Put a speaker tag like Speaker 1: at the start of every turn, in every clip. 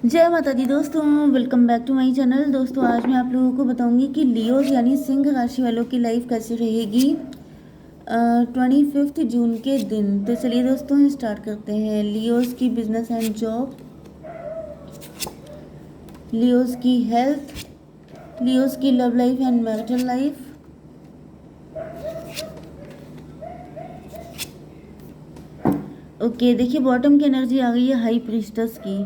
Speaker 1: जय माता दी दोस्तों, welcome back to my channel. दोस्तों आज मैं आप लोगों को बताऊंगी कि लियोज यानी सिंह राशि वालों की लाइफ कैसी रहेगी 25 जून के दिन। तो चलिए दोस्तों स्टार्ट करते हैं। लियोज की बिजनेस एंड जॉब, लियोज की हेल्थ, लियोज की love life and marital life, okay देखिए बॉटम की एनर्जी आ गई है हाई प्रीस्टस की।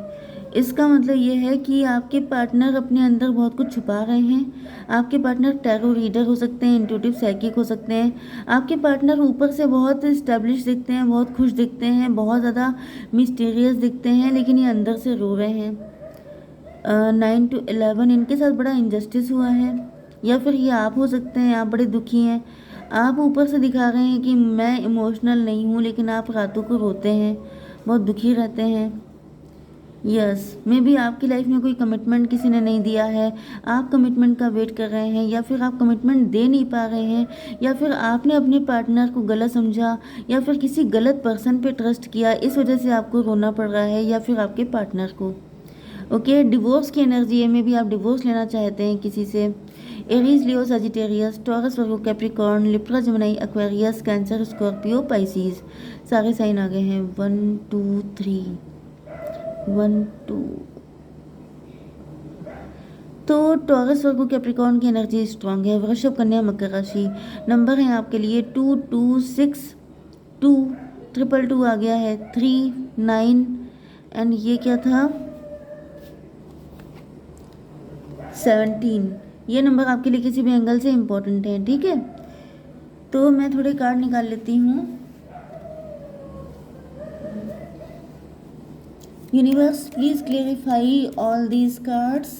Speaker 1: इसका मतलब ये है कि आपके पार्टनर अपने अंदर बहुत कुछ छुपा रहे हैं। आपके पार्टनर टैरो रीडर हो सकते हैं, इंट्यूटिव साइकिक हो सकते हैं। आपके पार्टनर ऊपर से बहुत स्टैब्लिश दिखते हैं, बहुत खुश दिखते हैं, बहुत ज़्यादा मिस्टीरियस दिखते हैं, लेकिन ये अंदर से रो रहे हैं। 9 to 11 इनके साथ बड़ा इंजस्टिस हुआ है, या फिर ये आप हो सकते हैं। आप बड़े दुखी हैं, आप ऊपर से दिखा रहे हैं कि मैं इमोशनल नहीं हूँ, लेकिन आप रातों को रोते हैं, बहुत दुखी रहते हैं। यस मे बी आपकी लाइफ में कोई कमिटमेंट किसी ने नहीं दिया है, आप कमिटमेंट का वेट कर रहे हैं, या फिर आप कमिटमेंट दे नहीं पा रहे हैं, या फिर आपने अपने पार्टनर को गलत समझा, या फिर किसी गलत पर्सन पे ट्रस्ट किया, इस वजह से आपको रोना पड़ रहा है, या फिर आपके पार्टनर को। ओके डिवोर्स की एनर्जी है, में भी आप डिवोर्स लेना चाहते हैं किसी से। Aries, Leo, Sagittarius, Taurus, Virgo, Capricorn, Libra, Gemini, Aquarius, Cancer, Scorpio, Pisces, सारे साइन आ गए हैं। 1 2 3 1 2। तो टॉरस, वर्गो, कैप्रिकॉर्न की एनर्जी स्ट्रांग है। वृषभ, कन्या, मकर राशि, नंबर है आपके लिए 2 2 6 2 2 आ गया है, 3 9 एंड ये क्या था 17। ये नंबर आपके लिए किसी भी एंगल से इम्पोर्टेंट है, ठीक है। तो मैं थोड़े कार्ड निकाल लेती हूँ। Universe please clarify all these cards.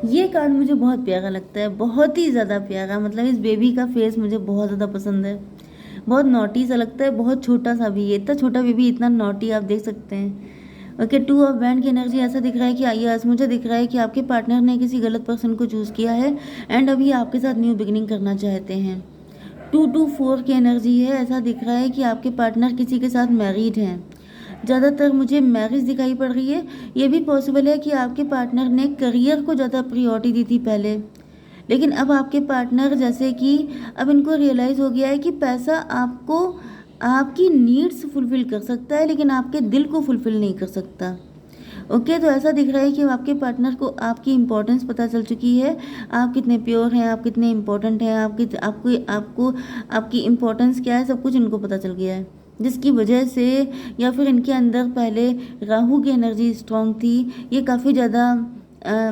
Speaker 1: ये कार्ड मुझे बहुत प्यारा लगता है, बहुत ही ज़्यादा प्यारा। मतलब इस बेबी का फेस मुझे बहुत ज़्यादा पसंद है, बहुत नॉटी सा लगता है, बहुत छोटा सा भी। ये इतना छोटा बेबी इतना नॉटी, आप देख सकते हैं। ओके 2 ऑफ बैंड की एनर्जी ऐसा दिख रहा है कि यस मुझे दिख रहा है कि आपके पार्टनर ने किसी गलत पर्सन को चूज़ किया है एंड अभी आपके साथ न्यू बिगिनिंग करना चाहते हैं। 2 2 4 की एनर्जी है, ऐसा दिख रहा है कि आपके पार्टनर किसी के साथ मैरिड हैं। ज़्यादातर मुझे मैरिज दिखाई पड़ रही है। ये भी पॉसिबल है कि आपके पार्टनर ने करियर को ज़्यादा प्रायोरिटी दी थी पहले, लेकिन अब आपके पार्टनर जैसे कि अब इनको रियलाइज़ हो गया है कि पैसा आपको आपकी नीड्स फुलफ़िल कर सकता है, लेकिन आपके दिल को फुलफ़िल नहीं कर सकता। ओके तो ऐसा दिख रहा है कि आपके पार्टनर को आपकी इम्पोर्टेंस पता चल चुकी है। आप कितने प्योर हैं, आप कितने इम्पोर्टेंट हैं, आपको आपकी इम्पोर्टेंस क्या है, सब कुछ इनको पता चल गया है। जिसकी वजह से, या फिर इनके अंदर पहले राहु की एनर्जी स्ट्रांग थी, ये काफ़ी ज़्यादा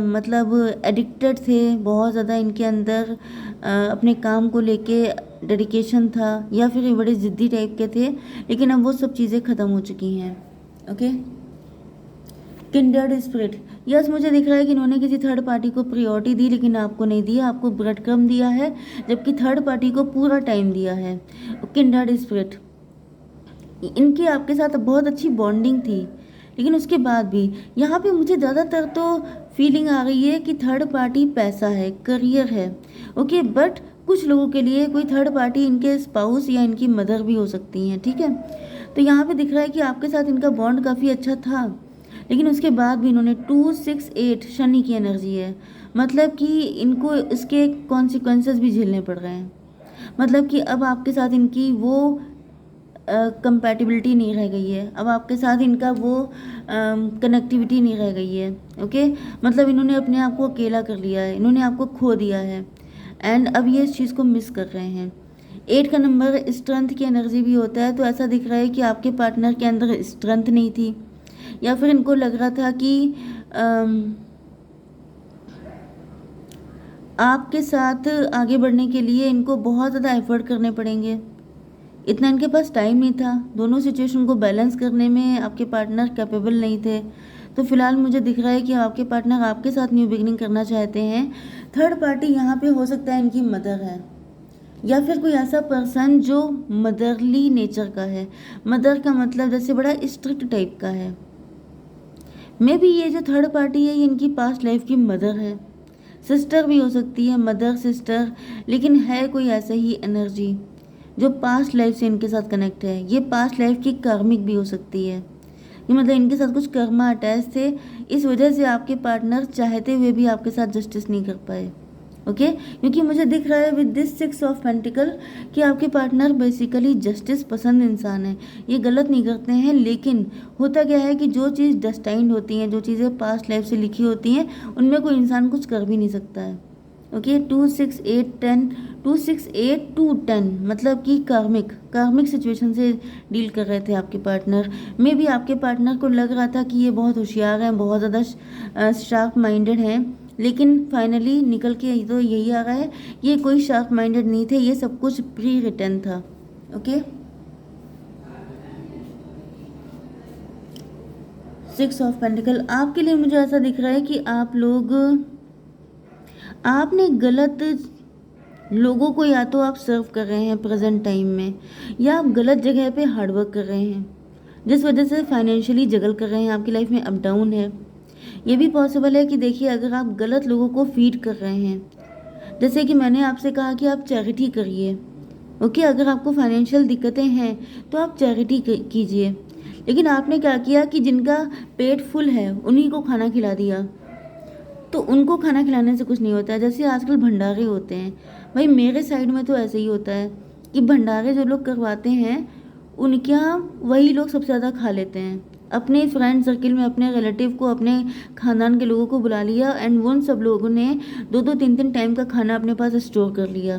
Speaker 1: मतलब एडिक्टेड थे, बहुत ज़्यादा इनके अंदर अपने काम को लेके डेडिकेशन था, या फिर ये बड़े ज़िद्दी टाइप के थे, लेकिन अब वो सब चीज़ें ख़त्म हो चुकी हैं। ओके किंडर्ड स्पिरिट, यस मुझे दिख रहा है कि इन्होंने किसी थर्ड पार्टी को प्रायोरिटी दी, लेकिन आपको नहीं दिया, आपको ब्रेड क्रम दिया है, जबकि थर्ड पार्टी को पूरा टाइम दिया है। किंडर्ड स्पिरिट, इनकी आपके साथ बहुत अच्छी बॉन्डिंग थी, लेकिन उसके बाद भी यहाँ पे मुझे ज़्यादातर तो फीलिंग आ रही है कि थर्ड पार्टी पैसा है, करियर है। ओके बट कुछ लोगों के लिए कोई थर्ड पार्टी इनके स्पाउस या इनकी मदर भी हो सकती हैं, ठीक है। तो यहाँ पे दिख रहा है कि आपके साथ इनका बॉन्ड काफ़ी अच्छा था, लेकिन उसके बाद भी इन्होंने 2 6 8 शनि की एनर्जी है, मतलब कि इनको इसके कॉन्सिक्वेंसेस भी झेलने पड़ रहे हैं। मतलब कि अब आपके साथ इनकी वो कंपैटिबिलिटी नहीं रह गई है, अब आपके साथ इनका वो कनेक्टिविटी नहीं रह गई है। ओके मतलब इन्होंने अपने आप को अकेला कर लिया है, इन्होंने आपको खो दिया है, एंड अब ये इस चीज़ को मिस कर रहे हैं। 8 का नंबर स्ट्रेंथ की एनर्जी भी होता है, तो ऐसा दिख रहा है कि आपके पार्टनर के अंदर स्ट्रेंथ नहीं थी, या फिर इनको लग रहा था कि आपके साथ आगे बढ़ने के लिए इनको बहुत ज़्यादा एफर्ट करने पड़ेंगे, इतना इनके पास टाइम नहीं था। दोनों सिचुएशन को बैलेंस करने में आपके पार्टनर कैपेबल नहीं थे। तो फिलहाल मुझे दिख रहा है कि आपके पार्टनर आपके साथ न्यू बिगनिंग करना चाहते हैं। थर्ड पार्टी यहाँ पे हो सकता है इनकी मदर है, या फिर कोई ऐसा पर्सन जो मदरली नेचर का है। मदर का मतलब जैसे बड़ा स्ट्रिक्ट टाइप का है, मे बी ये जो थर्ड पार्टी है ये इनकी पास्ट लाइफ की मदर है, सिस्टर भी हो सकती है, मदर सिस्टर, लेकिन है कोई ऐसा ही एनर्जी जो पास्ट लाइफ से इनके साथ कनेक्ट है। ये पास्ट लाइफ की कार्मिक भी हो सकती है, ये मतलब इनके साथ कुछ कर्मा अटैच थे, इस वजह से आपके पार्टनर चाहते हुए भी आपके साथ जस्टिस नहीं कर पाए। ओके क्योंकि मुझे दिख रहा है विद दिस 6 ऑफ पेंटिकल कि आपके पार्टनर बेसिकली जस्टिस पसंद इंसान है, ये गलत नहीं करते हैं, लेकिन होता क्या है कि जो चीज़ डेस्टाइंड होती हैं, जो चीज़ें पास्ट लाइफ से लिखी होती हैं, उनमें कोई इंसान कुछ कर भी नहीं सकता है। ओके 2 6 8 10 2 6 8 2 10 मतलब कि कार्मिक सिचुएशन से डील कर रहे थे आपके पार्टनर। मे भी आपके पार्टनर को लग रहा था कि ये बहुत होशियार हैं, बहुत ज़्यादा शार्प माइंडेड हैं, लेकिन फाइनली निकल के तो यही आ रहा है, ये कोई शार्प माइंडेड नहीं थे, ये सब कुछ प्री रिटर्न था। ओके 6 ऑफ पेंटिकल आपके लिए मुझे ऐसा दिख रहा है कि आपने गलत लोगों को, या तो आप सर्व कर रहे हैं प्रेजेंट टाइम में, या आप गलत जगह पे हार्डवर्क कर रहे हैं, जिस वजह से फाइनेंशियली जगल कर रहे हैं, आपकी लाइफ में अप डाउन है। ये भी पॉसिबल है कि देखिए अगर आप गलत लोगों को फीड कर रहे हैं, जैसे कि मैंने आपसे कहा कि आप चैरिटी करिए। ओके अगर आपको फाइनेंशियल दिक्कतें हैं तो आप चैरिटी कीजिए, लेकिन आपने क्या किया कि जिनका पेट फुल है उन्हीं को खाना खिला दिया, तो उनको खाना खिलाने से कुछ नहीं होता है। जैसे आजकल भंडारे होते हैं, भाई मेरे साइड में तो ऐसे ही होता है कि भंडारे जो लोग करवाते हैं उनके यहाँ वही लोग सबसे ज़्यादा खा लेते हैं। अपने फ्रेंड सर्किल में अपने रिलेटिव को, अपने खानदान के लोगों को बुला लिया एंड उन सब लोगों ने 2-2 3-3 टाइम का खाना अपने पास स्टोर कर लिया।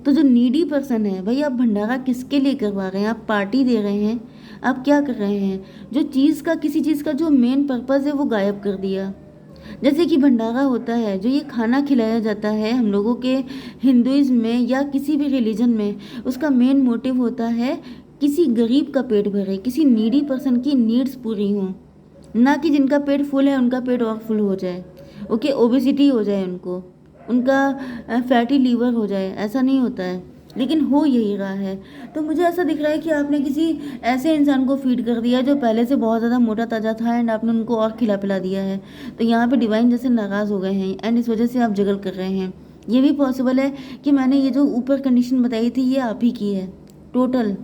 Speaker 1: तो जो नीडी पर्सन है, भाई आप भंडारा किसके लिए करवा रहे हैं? आप पार्टी दे रहे हैं? आप क्या कर रहे हैं? जो चीज़ का, किसी चीज़ का जो मेन पर्पज़ है वो गायब कर दिया। जैसे कि भंडारा होता है, जो ये खाना खिलाया जाता है हम लोगों के हिंदुइज्म में या किसी भी रिलीजन में, उसका मेन मोटिव होता है किसी गरीब का पेट भरे, किसी नीडी पर्सन की नीड्स पूरी हों, ना कि जिनका पेट फुल है उनका पेट और फुल हो जाए। ओके ओबेसिटी हो जाए, उनका फैटी लीवर हो जाए, ऐसा नहीं होता है, लेकिन हो यही रहा है। तो मुझे ऐसा दिख रहा है कि आपने किसी ऐसे इंसान को फीड कर दिया जो पहले से बहुत ज़्यादा मोटा ताजा था एंड आपने उनको और खिला पिला दिया है। तो यहाँ पे डिवाइन जैसे नाराज़ हो गए हैं एंड इस वजह से आप जगल कर रहे हैं। ये भी पॉसिबल है कि मैंने ये जो ऊपर कंडीशन बताई थी ये आप ही की है। टोटल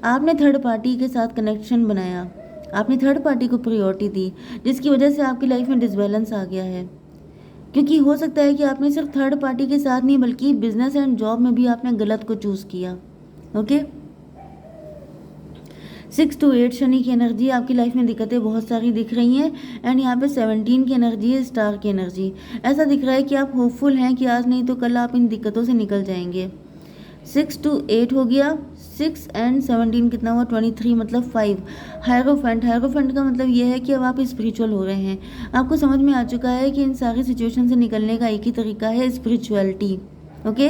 Speaker 1: आपने थर्ड पार्टी के साथ कनेक्शन बनाया, आपने थर्ड पार्टी को प्रायोरिटी दी, जिसकी वजह से आपकी लाइफ में डिसबैलेंस आ गया है। क्योंकि हो सकता है कि आपने सिर्फ थर्ड पार्टी के साथ नहीं बल्कि बिजनेस एंड जॉब में भी आपने गलत को चूज़ किया। ओके 6 to 8 शनि की एनर्जी, आपकी लाइफ में दिक्कतें बहुत सारी दिख रही हैं एंड यहाँ पे 17 की एनर्जी है, स्टार की एनर्जी। ऐसा दिख रहा है कि आप होपफुल हैं कि आज नहीं तो कल आप इन दिक्कतों से निकल जाएंगे। 6 to 8 हो गया, 6 and 17 कितना हुआ 23 मतलब 5। हायरोफेंट का मतलब ये है कि अब आप स्पिरिचुअल हो रहे हैं, आपको समझ में आ चुका है कि इन सारी सिचुएशन से निकलने का एक ही तरीका है, स्पिरिचुअलिटी। ओके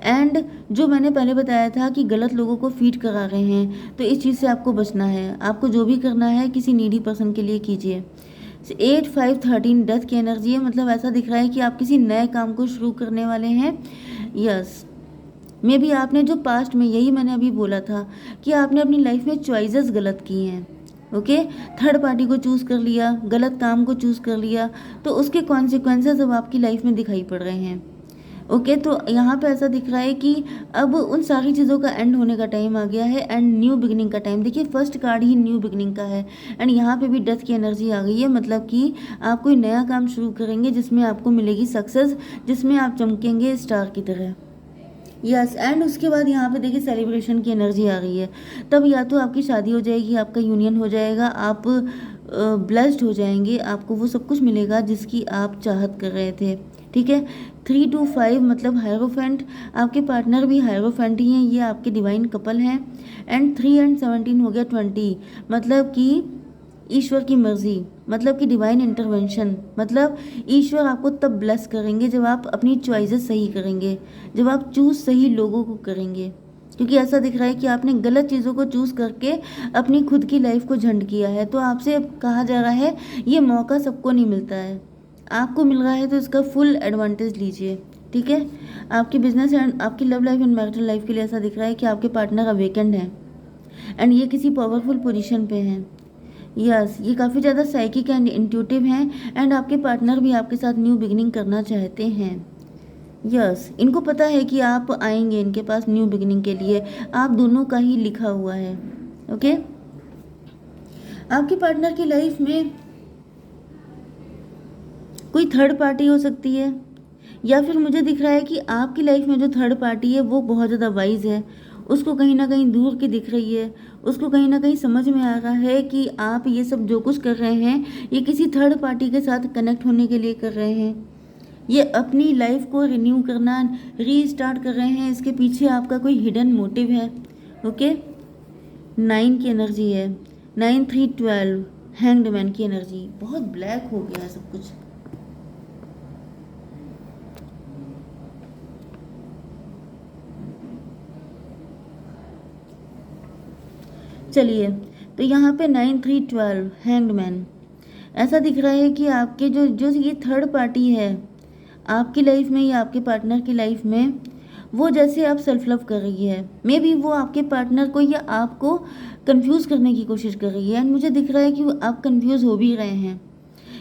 Speaker 1: एंड जो मैंने पहले बताया था कि गलत लोगों को फीड करा रहे हैं, तो इस चीज़ से आपको बचना है। आपको जो भी करना है किसी नीडी पर्सन के लिए कीजिए। 8 5 13 डेथ की एनर्जी है, मतलब ऐसा दिख रहा है कि आप किसी नए काम को शुरू करने वाले हैं। यस मे भी आपने जो पास्ट में, यही मैंने अभी बोला था कि आपने अपनी लाइफ में चॉइसेस गलत की हैं। ओके थर्ड पार्टी को चूज़ कर लिया, गलत काम को चूज़ कर लिया, तो उसके कॉन्सिक्वेंसेस अब आपकी लाइफ में दिखाई पड़ रहे हैं। ओके तो यहाँ पे ऐसा दिख रहा है कि अब उन सारी चीज़ों का एंड होने का टाइम आ गया है एंड न्यू बिगनिंग का टाइम। देखिए फर्स्ट कार्ड ही न्यू बिगनिंग का है एंड यहाँ पे भी डेथ की एनर्जी आ गई है, मतलब कि आप कोई नया काम शुरू करेंगे जिसमें आपको मिलेगी सक्सेस, जिसमें आप चमकेंगे स्टार की तरह। यस एंड उसके बाद यहाँ पे देखिए सेलिब्रेशन की एनर्जी आ गई है। तब या तो आपकी शादी हो जाएगी, आपका यूनियन हो जाएगा, आप ब्लेस्ड हो जाएंगे, आपको वो सब कुछ मिलेगा जिसकी आप चाहत कर रहे थे। ठीक है 3 to 5 मतलब हायरोफेंट, आपके पार्टनर भी हायरोफेंट ही हैं, ये आपके डिवाइन कपल हैं। एंड 3 and 17 हो गया 20, मतलब कि ईश्वर की मर्जी, मतलब कि डिवाइन इंटरवेंशन, मतलब ईश्वर आपको तब ब्लेस करेंगे जब आप अपनी चॉइसेस सही करेंगे, जब आप चूज़ सही लोगों को करेंगे। क्योंकि ऐसा दिख रहा है कि आपने गलत चीज़ों को चूज़ करके अपनी खुद की लाइफ को झंड किया है। तो आपसे कहा जा रहा है ये मौका सबको नहीं मिलता है, आपको मिल रहा है तो इसका फुल एडवांटेज लीजिए। ठीक है आपकी बिजनेस एंड आपकी love life and marital life के लिए ऐसा दिख रहा है कि आपके पार्टनर अवेकेंड हैं एंड ये किसी पावरफुल पोजीशन पे हैं। यस, ये काफ़ी ज़्यादा साइकिक एंड इंट्यूटिव हैं एंड आपके पार्टनर भी आपके साथ न्यू बिगिनिंग करना चाहते हैं। यस, इनको पता है कि आप आएंगे इनके पास न्यू बिगिनिंग के लिए, आप दोनों का ही लिखा हुआ है। ओके, आपके पार्टनर की लाइफ में कोई थर्ड पार्टी हो सकती है, या फिर मुझे दिख रहा है कि आपकी लाइफ में जो थर्ड पार्टी है वो बहुत ज़्यादा वाइज है, उसको कहीं ना कहीं दूर की दिख रही है, उसको कहीं ना कहीं समझ में आ रहा है कि आप ये सब जो कुछ कर रहे हैं ये किसी थर्ड पार्टी के साथ कनेक्ट होने के लिए कर रहे हैं, ये अपनी लाइफ को रिन्यू करना, रीस्टार्ट कर रहे हैं, इसके पीछे आपका कोई हिडन मोटिव है। ओके, 9 की एनर्जी है, 9 3 12, हैंग्ड मैन की एनर्जी, बहुत ब्लैक हो गया है सब कुछ। चलिए, तो यहाँ पे 9 3 12, हैंग्ड मैन, ऐसा दिख रहा है कि आपके जो जो ये थर्ड पार्टी है आपकी लाइफ में या आपके पार्टनर की लाइफ में, वो जैसे आप सेल्फ लव कर रही है, मे बी वो आपके पार्टनर को या आपको कंफ्यूज करने की कोशिश कर रही है, एंड मुझे दिख रहा है कि आप कंफ्यूज हो भी रहे हैं,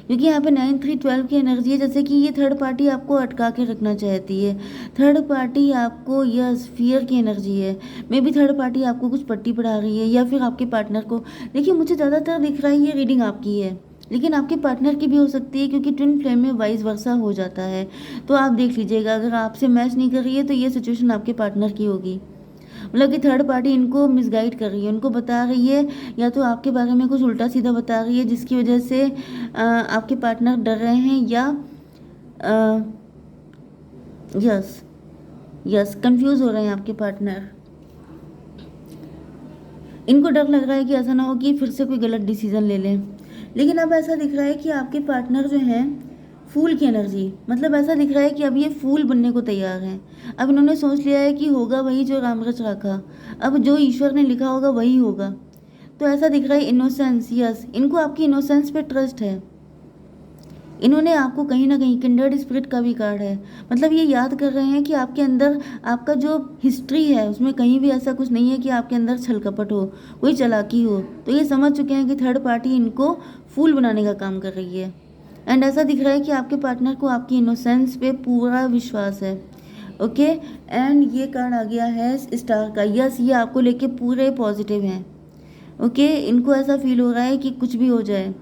Speaker 1: क्योंकि यहाँ पे 9 3 12 की एनर्जी है, जैसे कि ये थर्ड पार्टी आपको अटका के रखना चाहती है, थर्ड पार्टी आपको, यस, फियर की एनर्जी है, मे बी थर्ड पार्टी आपको कुछ पट्टी पढ़ा रही है या फिर आपके पार्टनर को। देखिए, मुझे ज़्यादातर दिख रहा है ये रीडिंग आपकी है, लेकिन आपके पार्टनर की भी हो सकती है, क्योंकि ट्विन फ्लेम में वाइस वर्सा हो जाता है। तो आप देख लीजिएगा, अगर आपसे मैच नहीं कर रही है तो ये सिचुएशन आपके पार्टनर की होगी, मतलब कि थर्ड पार्टी इनको मिसगाइड कर रही है, उनको बता रही है या तो आपके बारे में कुछ उल्टा सीधा बता रही है, जिसकी वजह से आपके पार्टनर डर रहे हैं, या यस यस कंफ्यूज हो रहे हैं आपके पार्टनर। इनको डर लग रहा है कि ऐसा ना हो कि फिर से कोई गलत डिसीजन ले लें। लेकिन अब ऐसा दिख रहा है कि आपके पार्टनर जो हैं फूल की एनर्जी, मतलब ऐसा दिख रहा है कि अब ये फूल बनने को तैयार हैं। अब इन्होंने सोच लिया है कि होगा वही जो राम रच रखा, अब जो ईश्वर ने लिखा होगा वही होगा। तो ऐसा दिख रहा है इनोसेंस, यस, इनको आपकी इनोसेंस पे ट्रस्ट है। इन्होंने आपको कहीं ना कहीं किंडर्ड स्पिरिट का भी कार्ड है, मतलब ये याद कर रहे हैं कि आपके अंदर आपका जो हिस्ट्री है उसमें कहीं भी ऐसा कुछ नहीं है कि आपके अंदर छल कपट हो, कोई चालाकी हो। तो ये समझ चुके हैं कि थर्ड पार्टी इनको फूल बनाने का काम कर रही है, एंड ऐसा दिख रहा है कि आपके पार्टनर को आपकी इनोसेंस पे पूरा विश्वास है। ओके, एंड ये कार्ड आ गया है स्टार का, यस, ये आपको लेके पूरे पॉजिटिव हैं। ओके, इनको ऐसा फील हो रहा है कि कुछ भी हो जाए,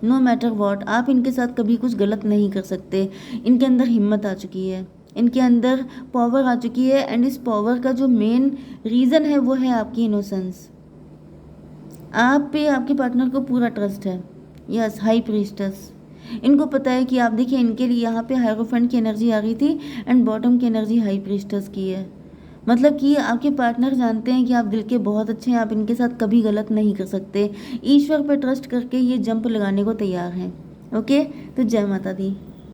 Speaker 1: नो मैटर वॉट, आप इनके साथ कभी कुछ गलत नहीं कर सकते। इनके अंदर हिम्मत आ चुकी है, इनके अंदर पावर आ चुकी है, एंड इस पावर का जो मेन रीज़न है वो है आपकी इनोसेंस। आप पे आपके पार्टनर को पूरा ट्रस्ट है। यस, हाई प्रीस्टस, इनको पता है कि आप, देखिए इनके लिए यहाँ पे हायरोफेंट की एनर्जी आ रही थी एंड बॉटम की एनर्जी हाई प्रीस्टस की है, मतलब कि आपके पार्टनर जानते हैं कि आप दिल के बहुत अच्छे हैं, आप इनके साथ कभी गलत नहीं कर सकते, ईश्वर पे ट्रस्ट करके ये जंप लगाने को तैयार हैं। ओके, तो जय माता दी।